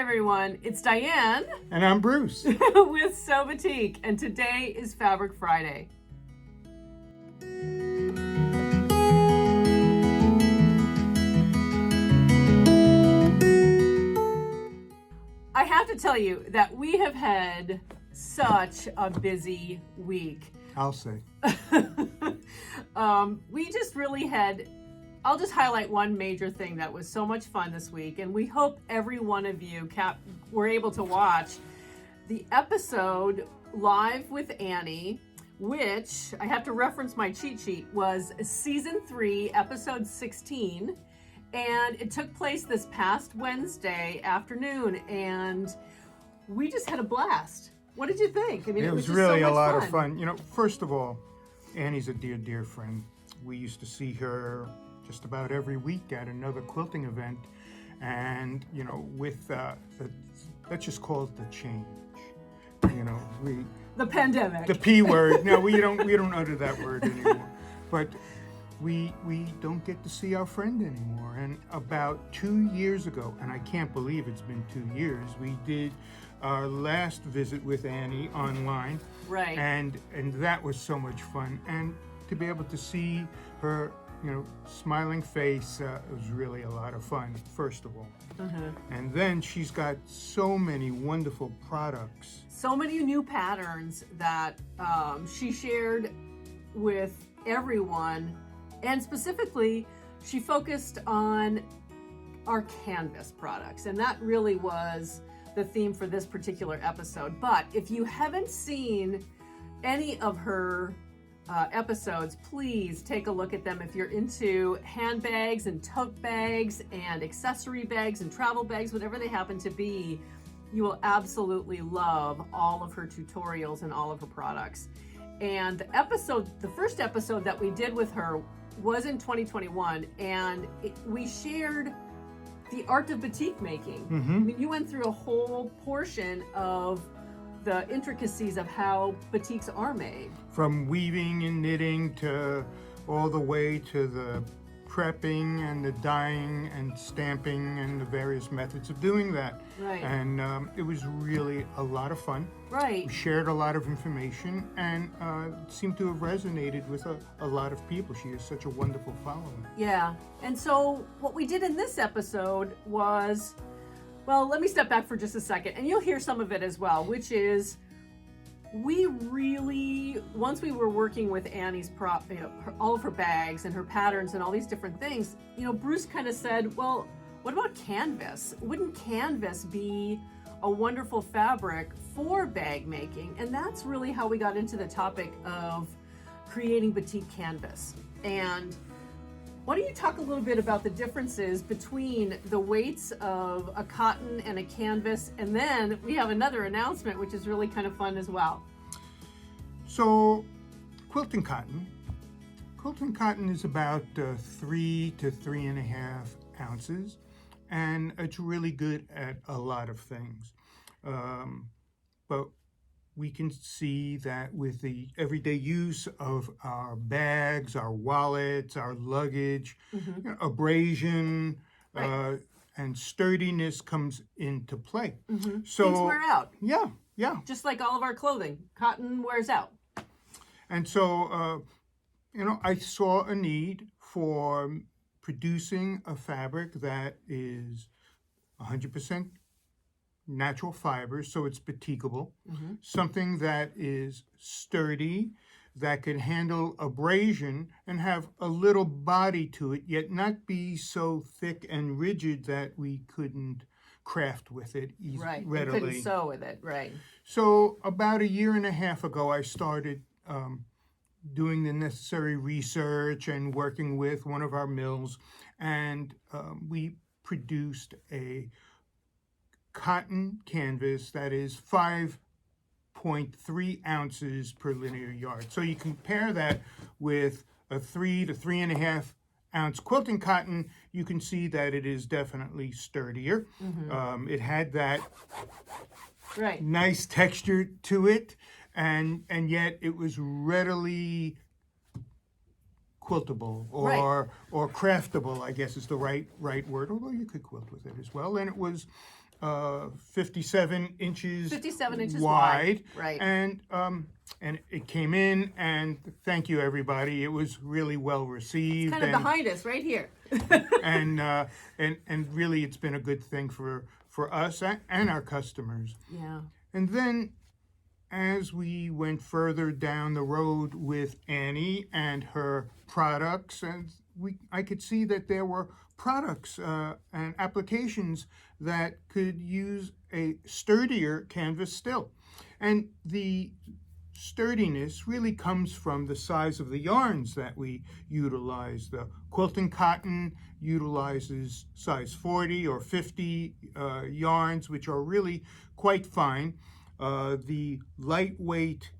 everyone, it's Diane. And I'm Bruce. With So Batik, and today is Fabric Friday. I have to tell you that we have had such a busy week. I'll say. We just really had, I'll just highlight one major thing that was so much fun this week, and we hope every one of you were able to watch the episode Live with Annie, which, I have to reference my cheat sheet, was season 3, episode 16. And it took place this past Wednesday afternoon, and we just had a blast. What did you think? I mean, it was just really so a much lot fun. of fun. You know, first of all, Annie's a dear, dear friend. We used to see her just about every week at another quilting event, and you know, with let's just call it the change. You know, the pandemic, the P word. No, we don't utter that word anymore. But we don't get to see our friend anymore. And about 2 years ago, and I can't believe it's been 2 years, we did our last visit with Annie online. Right. And that was so much fun. And to be able to see her, you know, smiling face, was really a lot of fun, first of all. And then she's got so many wonderful products. So many new patterns that she shared with everyone. And specifically, she focused on our canvas products. And that really was the theme for this particular episode. But if you haven't seen any of her episodes, please take a look at them. If you're into handbags and tote bags and accessory bags and travel bags, whatever they happen to be, you will absolutely love all of her tutorials and all of her products. And the first episode that we did with her was in 2021, and we shared the art of batik making. I mean, you went through a whole portion of the intricacies of how batiks are made. From weaving and knitting to all the way to the prepping and the dyeing and stamping and the various methods of doing that. Right. And it was really a lot of fun. Right. We shared a lot of information, and it seemed to have resonated with a lot of people. She has such a wonderful following. Yeah. And so what we did in this episode was, well, let me step back for just a second, and you'll hear some of it as well, which is we really, once we were working with Annie's all of her bags and her patterns and all these different things, you know, Bruce kind of said, well, what about canvas? Wouldn't canvas be a wonderful fabric for bag making? And that's really how we got into the topic of creating batik canvas. And why don't you talk a little bit about the differences between the weights of a cotton and a canvas, and then we have another announcement which is really kind of fun as well. So, quilting cotton is about 3 to 3.5 ounces, and it's really good at a lot of things. But we can see that with the everyday use of our bags, our wallets, our luggage, you know, abrasion, Right. And sturdiness comes into play. So things wear out. Yeah. Just like all of our clothing. Cotton wears out. And so, you know, I saw a need for producing a fabric that is 100% natural fibers, so it's batikable, something that is sturdy, that can handle abrasion and have a little body to it, yet not be so thick and rigid that we couldn't craft with it Right. readily. You couldn't sew with it, right. So about 1.5 years ago, I started doing the necessary research and working with one of our mills, and we produced a cotton canvas that is 5.3 ounces per linear yard. So you compare that with a 3 to 3.5 ounce quilting cotton, you can see that it is definitely sturdier. It had that nice texture to it, and yet it was readily quiltable or craftable, I guess is the right word, although you could quilt with it as well. And it was 57 inches 57 inches wide. right. And it came in, and thank you everybody. It was really well received. Kind of behind us, right here. and really, it's been a good thing for us and our customers. Yeah. And then, as we went further down the road with Annie and her products, and I could see that there were products and applications that could use a sturdier canvas still. And the sturdiness really comes from the size of the yarns that we utilize. The quilting cotton utilizes size 40 or 50 yarns, which are really quite fine. The lightweight,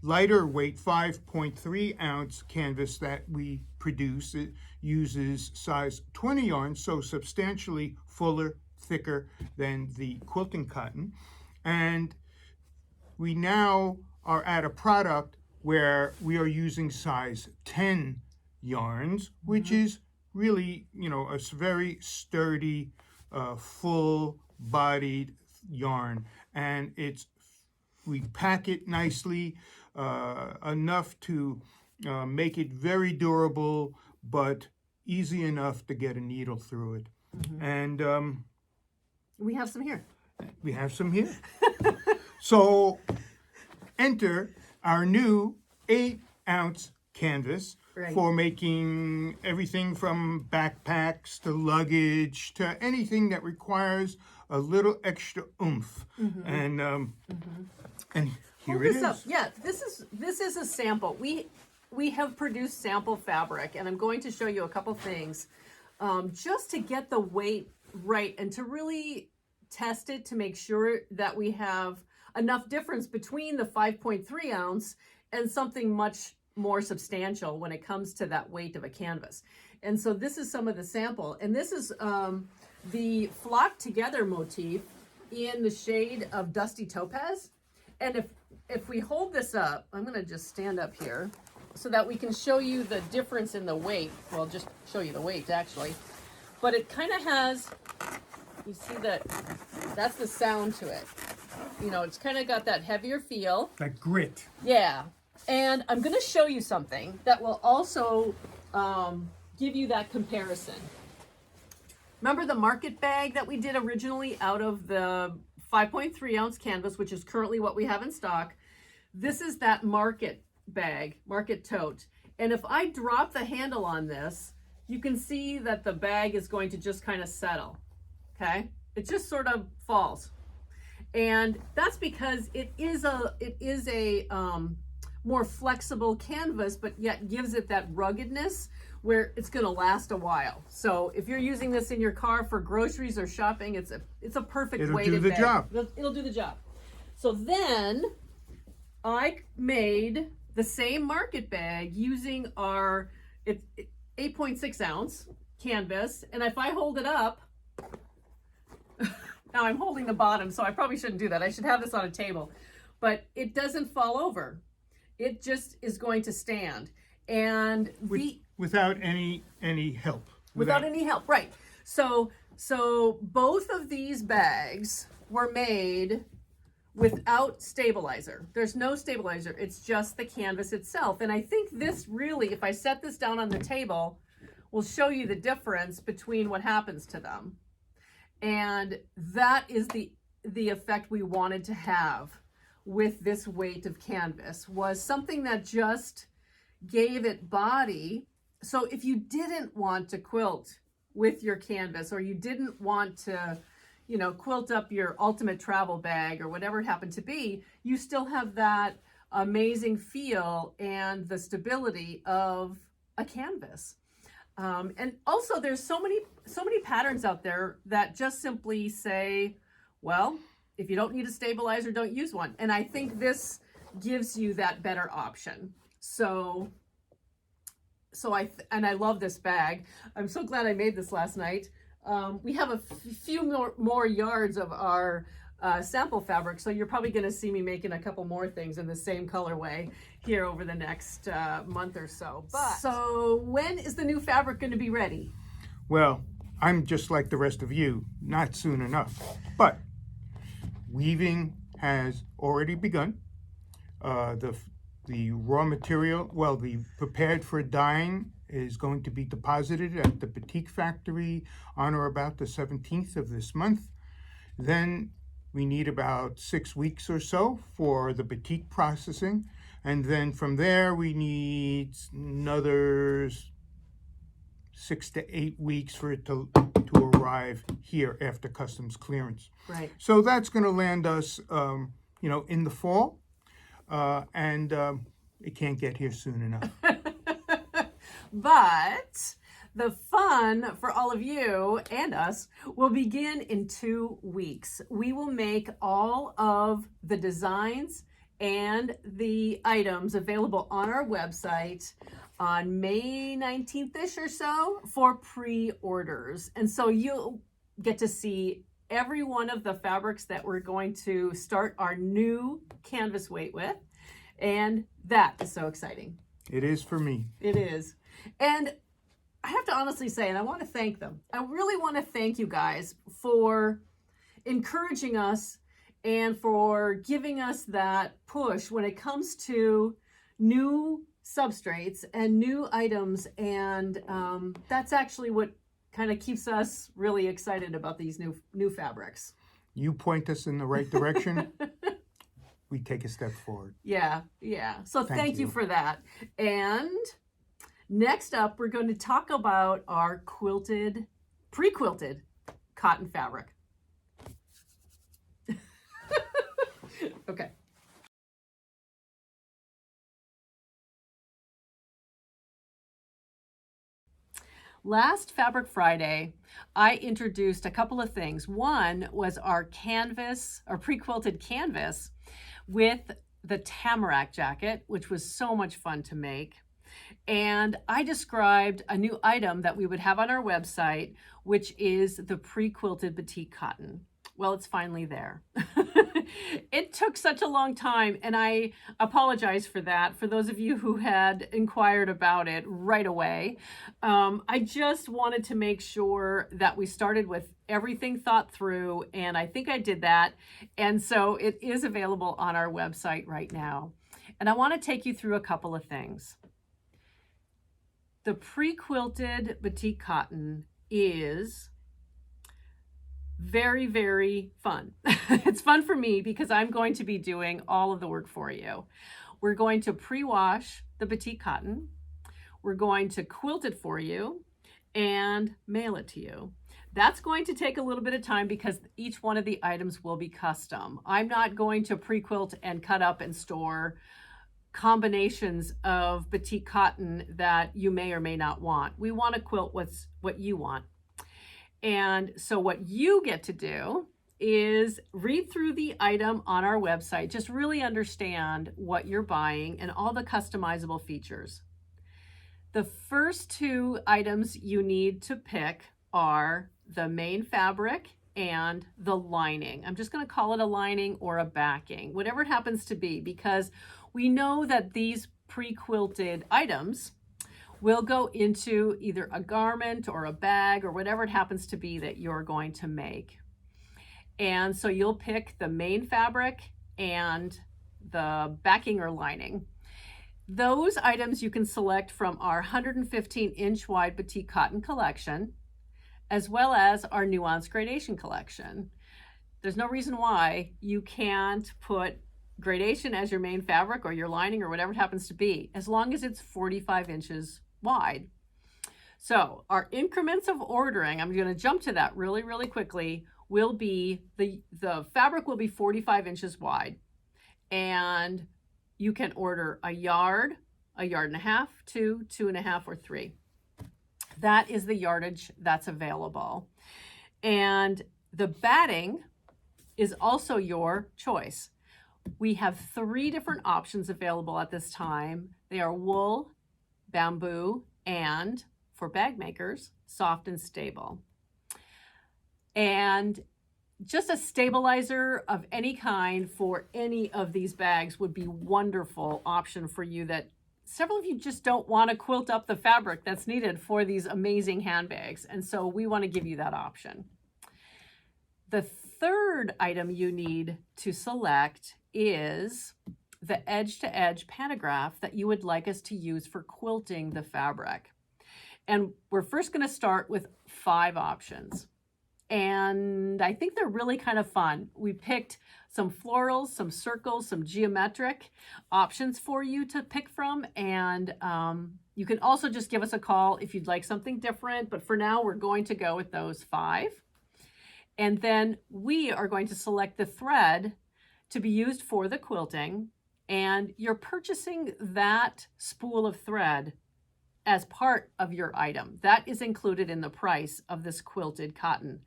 lighter weight 5.3 ounce canvas that we produce, it uses size 20 yarns, so substantially fuller, thicker than the quilting cotton. And we now are at a product where we are using size 10 yarns, which is really, a very sturdy, full-bodied yarn. And we pack it nicely, enough to make it very durable, but easy enough to get a needle through it. And we have some here. We have some here. So enter our new 8-ounce canvas for making everything from backpacks to luggage to anything that requires a little extra oomph. And here it is. Up. Yeah, this is a sample. We have produced sample fabric, and I'm going to show you a couple things just to get the weight right and to really test it to make sure that we have enough difference between the 5.3 ounce and something much more substantial when it comes to that weight of a canvas. And so this is some of the sample, and this is the flocked together motif in the shade of Dusty Topaz. And if we hold this up, I'm going to just stand up here so that we can show you the difference in the weight. Well, just show you the weight actually, but it kind of has, you see that's the sound to it. It's kind of got that heavier feel. That grit. Yeah. And I'm going to show you something that will also give you that comparison. Remember the market bag that we did originally out of the 5.3 ounce canvas, which is currently what we have in stock? This is that market bag, market tote. And if I drop the handle on this, you can see that the bag is going to just kind of settle. Okay? It just sort of falls. And that's because it is a more flexible canvas, but yet gives it that ruggedness where it's going to last a while. So if you're using this in your car for groceries or shopping, it's a perfect weighted bag. It'll do the job. So then I made the same market bag using our 8.6 ounce canvas, and if I hold it up. Now I'm holding the bottom, so I probably shouldn't do that. I should have this on a table, but it doesn't fall over. It just is going to stand. And without any help. Without any help, right. So both of these bags were made without stabilizer. There's no stabilizer. It's just the canvas itself. And I think this really, if I set this down on the table, will show you the difference between what happens to them. And that is the effect we wanted to have with this weight of canvas, was something that just gave it body. So if you didn't want to quilt with your canvas, or you didn't want to, quilt up your ultimate travel bag or whatever it happened to be, you still have that amazing feel and the stability of a canvas. And also there's so many patterns out there that just simply say, well, if you don't need a stabilizer, don't use one. And I think this gives you that better option. So I love this bag. I'm so glad I made this last night. We have a few more yards of our sample fabric, so you're probably going to see me making a couple more things in the same colorway here over the next month or so. So when is the new fabric going to be ready? Well, I'm just like the rest of you, not soon enough. But weaving has already begun. The raw material, well, the prepared for dyeing is going to be deposited at the Batik Factory on or about the 17th of this month. Then we need about 6 weeks or so for the batik processing. And then from there, we need another 6 to 8 weeks for it to arrive here after customs clearance. Right. So that's going to land us, in the fall, and it can't get here soon enough. But the fun for all of you and us will begin in 2 weeks. We will make all of the designs and the items available on our website on May 19th-ish or so for pre-orders. And so you'll get to see every one of the fabrics that we're going to start our new canvas weight with. And that is so exciting. It is for me. It is. And I have to honestly say, and I want to thank them. I really want to thank you guys for encouraging us and for giving us that push when it comes to new substrates and new items. And that's actually what kind of keeps us really excited about these new fabrics. You point us in the right direction. We take a step forward. Yeah. So thank you for that. And next up, we're going to talk about our pre-quilted cotton fabric. Okay. Last Fabric Friday, I introduced a couple of things. One was our canvas, our pre-quilted canvas with the tamarack jacket, which was so much fun to make. And I described a new item that we would have on our website, which is the pre-quilted batik cotton. Well, it's finally there. It took such a long time, and I apologize for that. For those of you who had inquired about it right away, I just wanted to make sure that we started with everything thought through, and I think I did that. And so it is available on our website right now. And I want to take you through a couple of things. The pre-quilted batik cotton is very, very fun. It's fun for me because I'm going to be doing all of the work for you. We're going to pre-wash the batik cotton. We're going to quilt it for you and mail it to you. That's going to take a little bit of time because each one of the items will be custom. I'm not going to pre-quilt and cut up and store combinations of batik cotton that you may or may not want. We want to quilt what you want. And so what you get to do is read through the item on our website, just really understand what you're buying and all the customizable features. The first 2 items you need to pick are the main fabric and the lining. I'm just going to call it a lining or a backing, whatever it happens to be, because we know that these pre-quilted items will go into either a garment or a bag or whatever it happens to be that you're going to make. And so you'll pick the main fabric and the backing or lining. Those items you can select from our 115-inch wide batik cotton collection, as well as our nuance gradation collection. There's no reason why you can't put gradation as your main fabric or your lining or whatever it happens to be, as long as it's 45 inches wide. So our increments of ordering, I'm going to jump to that really, really quickly, will be the fabric will be 45 inches wide. And you can order a yard and a half, 2, 2.5, or 3. That is the yardage that's available. And the batting is also your choice. We have 3 different options available at this time. They are wool, bamboo, and for bag makers, soft and stable. And just a stabilizer of any kind for any of these bags would be a wonderful option for you that several of you just don't want to quilt up the fabric that's needed for these amazing handbags. And so we want to give you that option. The third item you need to select is the edge-to-edge pantograph that you would like us to use for quilting the fabric. And we're first going to start with 5 options. And I think they're really kind of fun. We picked some florals, some circles, some geometric options for you to pick from. And you can also just give us a call if you'd like something different. But for now, we're going to go with those 5. And then we are going to select the thread to be used for the quilting. And you're purchasing that spool of thread as part of your item. That is included in the price of this quilted cotton.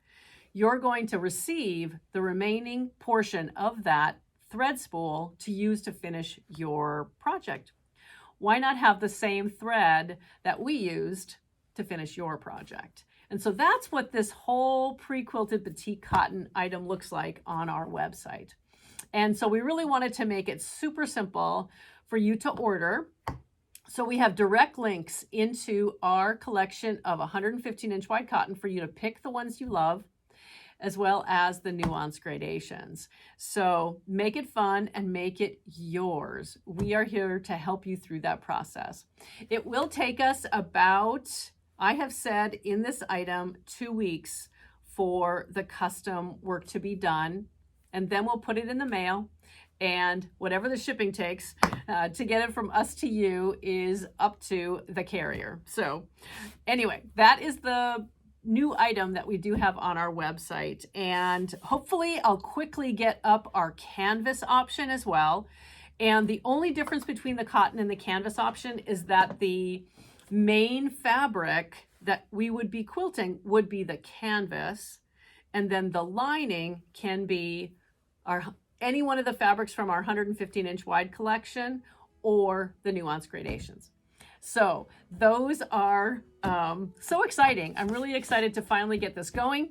You're going to receive the remaining portion of that thread spool to use to finish your project. Why not have the same thread that we used to finish your project? And so that's what this whole pre-quilted batik cotton item looks like on our website. And so we really wanted to make it super simple for you to order. So we have direct links into our collection of 115-inch wide cotton for you to pick the ones you love, as well as the nuance gradations. So make it fun and make it yours. We are here to help you through that process. It will take us about, I have said in this item, 2 weeks for the custom work to be done. And then we'll put it in the mail, and whatever the shipping takes to get it from us to you is up to the carrier. So anyway, that is the new item that we do have on our website. And hopefully I'll quickly get up our canvas option as well. And the only difference between the cotton and the canvas option is that the main fabric that we would be quilting would be the canvas. And then the lining can be any one of the fabrics from our 115-inch wide collection or the nuance gradations. So those are so exciting. I'm really excited to finally get this going,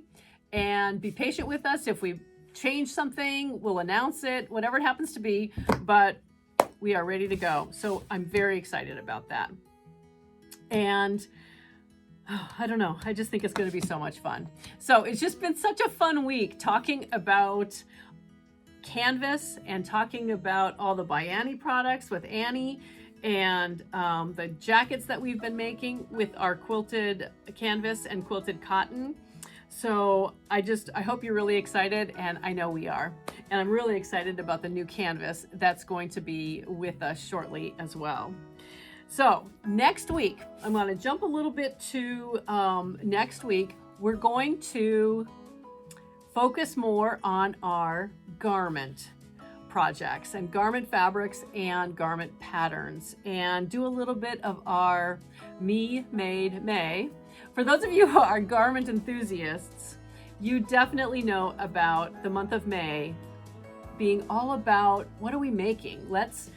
and be patient with us. If we change something, we'll announce it, whatever it happens to be, but we are ready to go. So I'm very excited about that. And I don't know, I just think it's going to be so much fun. So it's just been such a fun week talking about canvas and talking about all the by Annie products with Annie, and the jackets that we've been making with our quilted canvas and quilted cotton. So I hope you're really excited, and I know we are. And I'm really excited about the new canvas that's going to be with us shortly as well. So next week, I'm going to jump a little bit to next week. We're going to focus more on our garment projects and garment fabrics and garment patterns, and do a little bit of our Me Made May. For those of you who are garment enthusiasts, you definitely know about the month of May being all about what are we making. Let's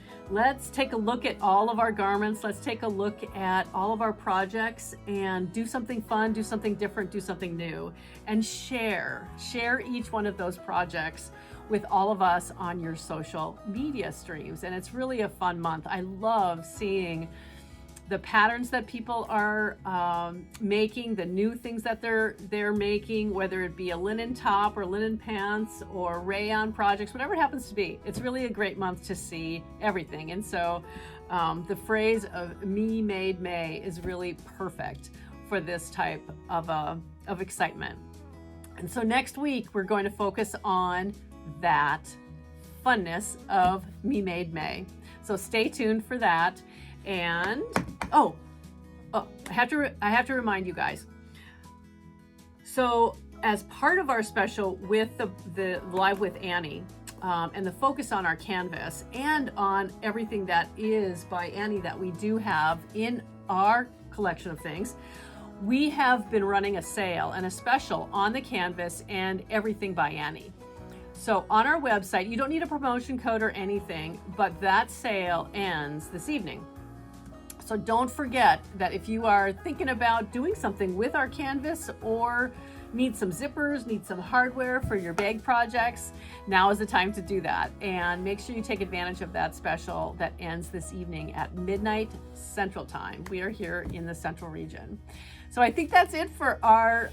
take a look at all of our garments. Let's take a look at all of our projects and do something fun, do something different, do something new, and share each one of those projects with all of us on your social media streams. And it's really a fun month. I love seeing the patterns that people are making, the new things that they're making, whether it be a linen top or linen pants or rayon projects, whatever it happens to be. It's really a great month to see everything. And so the phrase of Me Made May is really perfect for this type of excitement. And so next week, we're going to focus on that funness of Me Made May. So stay tuned for that. And I have to remind you guys. So as part of our special with the Live with Annie, and the focus on our canvas and on everything that is by Annie that we do have in our collection of things, we have been running a sale and a special on the canvas and everything by Annie. So on our website, you don't need a promotion code or anything, but that sale ends this evening. So don't forget that if you are thinking about doing something with our canvas or need some zippers, need some hardware for your bag projects, now is the time to do that. And make sure you take advantage of that special that ends this evening at midnight Central Time. We are here in the Central region. So I think that's it for our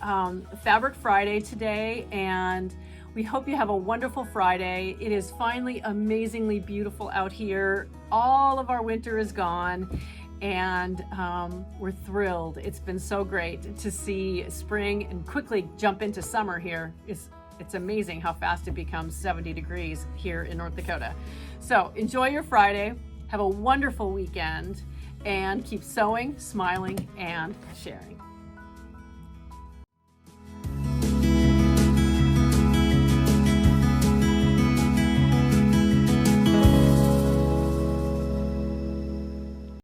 Fabric Friday today, and we hope you have a wonderful Friday. It is finally amazingly beautiful out here. All of our winter is gone, and we're thrilled. It's been so great to see spring and quickly jump into summer here. It's amazing how fast it becomes 70 degrees here in North Dakota. So enjoy your Friday, have a wonderful weekend, and keep sewing, smiling, and sharing.